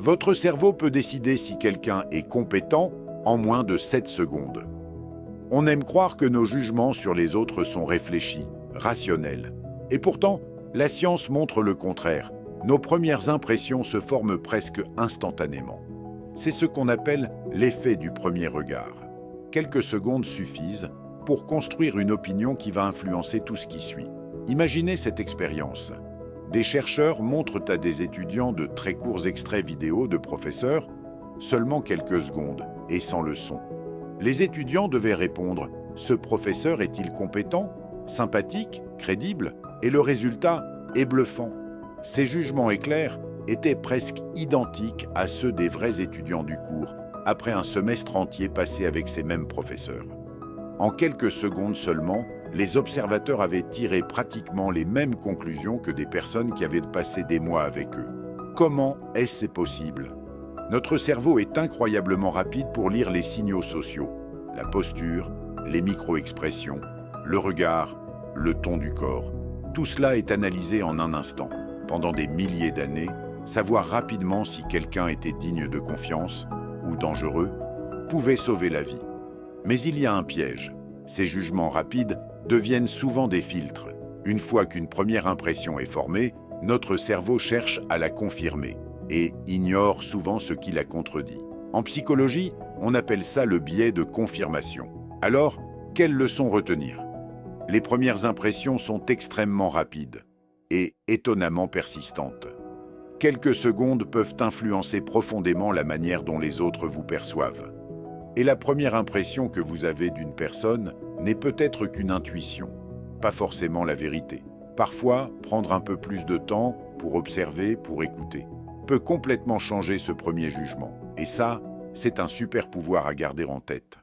Votre cerveau peut décider si quelqu'un est compétent en moins de 7 secondes. On aime croire que nos jugements sur les autres sont réfléchis, rationnels. Et pourtant, la science montre le contraire. Nos premières impressions se forment presque instantanément. C'est ce qu'on appelle l'effet du premier regard. Quelques secondes suffisent pour construire une opinion qui va influencer tout ce qui suit. Imaginez cette expérience. Des chercheurs montrent à des étudiants de très courts extraits vidéo de professeurs, seulement quelques secondes et sans le son. Les étudiants devaient répondre « Ce professeur est-il compétent, sympathique, crédible ?» Et le résultat est bluffant. Ces jugements éclairs étaient presque identiques à ceux des vrais étudiants du cours, après un semestre entier passé avec ces mêmes professeurs. En quelques secondes seulement, les observateurs avaient tiré pratiquement les mêmes conclusions que des personnes qui avaient passé des mois avec eux. Comment est-ce possible ? Notre cerveau est incroyablement rapide pour lire les signaux sociaux, la posture, les micro-expressions, le regard, le ton du corps. Tout cela est analysé en un instant. Pendant des milliers d'années, savoir rapidement si quelqu'un était digne de confiance ou dangereux pouvait sauver la vie. Mais il y a un piège. Ces jugements rapides deviennent souvent des filtres. Une fois qu'une première impression est formée, notre cerveau cherche à la confirmer et ignore souvent ce qui la contredit. En psychologie, on appelle ça le biais de confirmation. Alors, quelle leçon retenir ? Les premières impressions sont extrêmement rapides et étonnamment persistantes. Quelques secondes peuvent influencer profondément la manière dont les autres vous perçoivent. Et la première impression que vous avez d'une personne n'est peut-être qu'une intuition, pas forcément la vérité. Parfois, prendre un peu plus de temps pour observer, pour écouter, peut complètement changer ce premier jugement. Et ça, c'est un super pouvoir à garder en tête.